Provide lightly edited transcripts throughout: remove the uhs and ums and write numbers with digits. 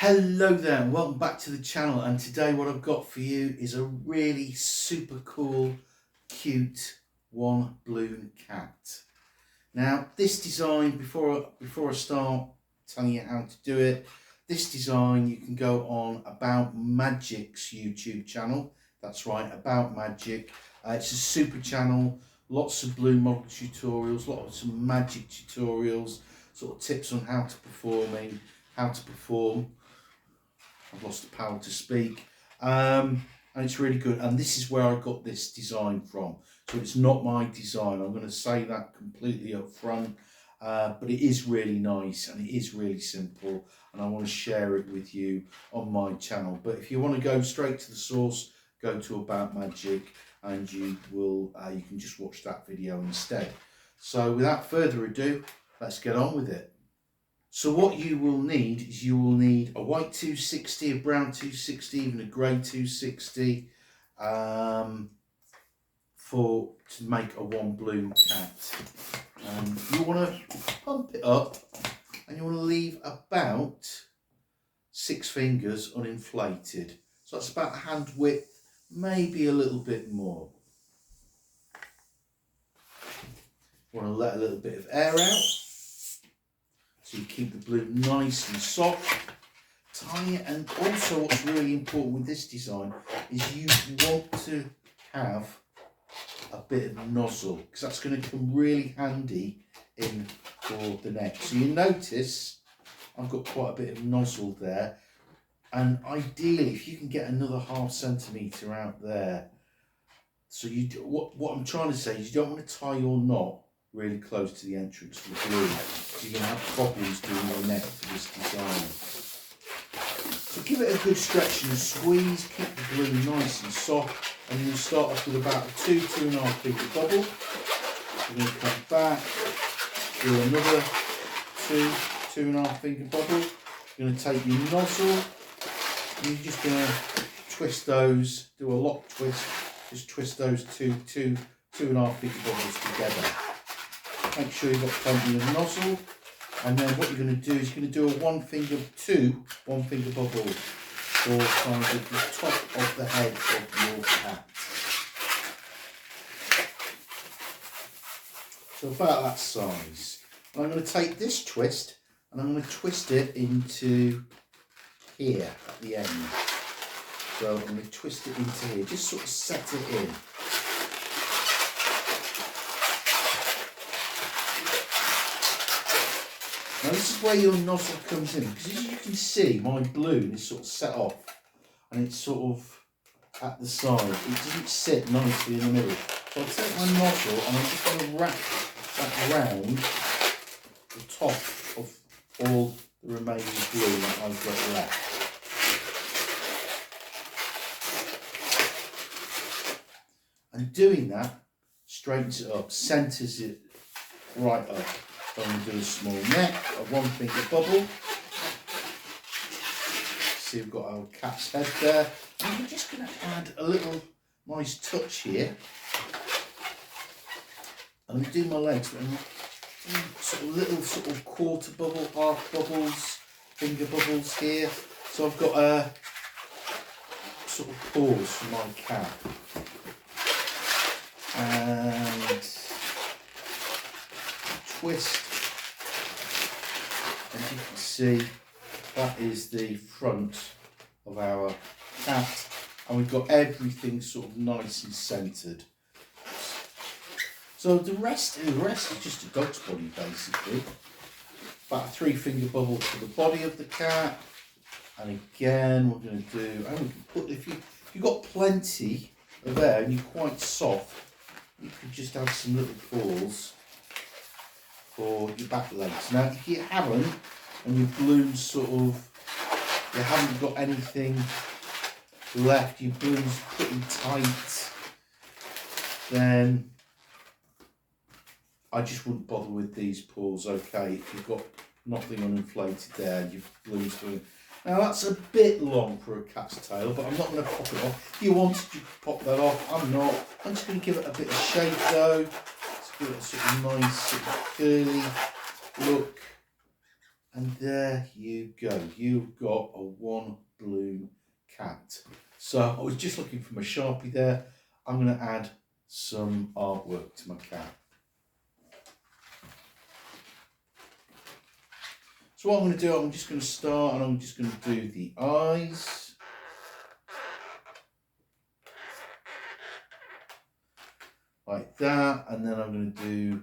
Hello there and welcome back to the channel, and today what I've got for you is a really super cool, cute one balloon cat. Now this design, before I start telling you how to do it, this design you can go on About Magic's YouTube channel. That's right, About Magic. It's a super channel, lots of balloon model tutorials, lots of magic tutorials, sort of tips on how to perform. I've lost the power to speak, and it's really good, and this is where I got this design from, so it's not my design. I'm going to say that completely up front, but it is really nice and it is really simple, and I want to share it with you on my channel. But if you want to go straight to the source, go to About Magic and you can just watch that video instead. So without further ado, let's get on with it. So what you will need is a white 260, a brown 260, even a grey 260 to make a one balloon cat. You want to pump it up and you want to leave about 6 fingers uninflated. So that's about hand width, maybe a little bit more. You want to let a little bit of air out, so you keep the balloon nice and soft. Tie it, and also what's really important with this design is you want to have a bit of nozzle, because that's going to come really handy in for the neck. So you notice I've got quite a bit of nozzle there, and ideally if you can get another ½ centimetre out there. So what I'm trying to say is you don't want to tie your knot really close to the entrance to the balloon, so you're going to have problems doing your neck for this design. So give it a good stretch and squeeze, keep the balloon nice and soft, and you'll start off with about a 2–2.5 finger bubble. You're going to come back, do another 2–2.5 finger bubble. You're going to take your nozzle, and you're just going to twist those, do a lock twist, just twist those 2–2.5 finger bubbles together. Make sure you've got plenty of nozzle, and then what you're going to do is you're going to do a one finger bubble for kind of the top of the head of your cat. So about that size. And I'm going to take this twist and I'm going to twist it into here at the end. So I'm going to twist it into here, just sort of set it in. Now this is where your nozzle comes in, because as you can see my balloon is sort of set off and it's sort of at the side. It doesn't sit nicely in the middle. So I'll take my nozzle and I'm just going to wrap that around the top of all the remaining balloon that I've got left. And doing that straightens it up, centres it right up. So I'm going to do a small neck, a one finger bubble. See, we've got our cat's head there. And we're just going to add a little nice touch here. I'm going to do my legs, but little sort of quarter bubble, half bubbles, finger bubbles here. So I've got a sort of paws for my cat. And twist. As you can see, that is the front of our cat, and we've got everything sort of nice and centred. So the rest is just a dog's body basically. About a 3 finger bubble for the body of the cat, and again we're going to do, and we can put, if you've got plenty of air and you're quite soft, you could just add some little paws for your back legs. Now if you haven't, and your balloon's sort of, you haven't got anything left, your balloon's pretty tight, then I just wouldn't bother with these paws, okay? If you've got nothing uninflated there, your balloon's doing. Now that's a bit long for a cat's tail, but I'm not going to pop it off. If you wanted, you could pop that off. I'm not. I'm just going to give it a bit of shape though. Let's give it a sort of nice, sort of curly look. And there you go. You've got a one blue cat. So I was just looking for my Sharpie there. I'm going to add some artwork to my cat. So what I'm going to do, I'm just going to start and I'm just going to do the eyes. Like that, and then I'm going to do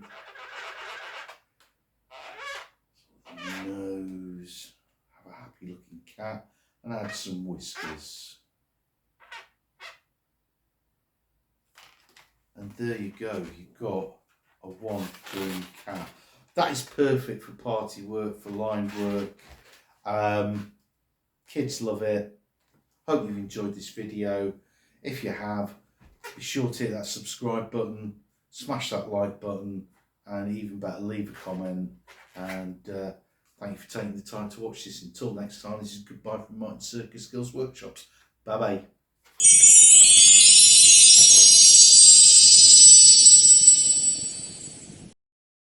the nose, have a happy looking cat, and add some whiskers. And there you go, you've got a one blue cat. That is perfect for party work, for line work. Kids love it. Hope you've enjoyed this video. If you have, be sure to hit that subscribe button, smash that like button, and even better, leave a comment. And thank you for taking the time to watch this. Until next time, this is goodbye from Martin Circus Skills Workshops. Bye bye.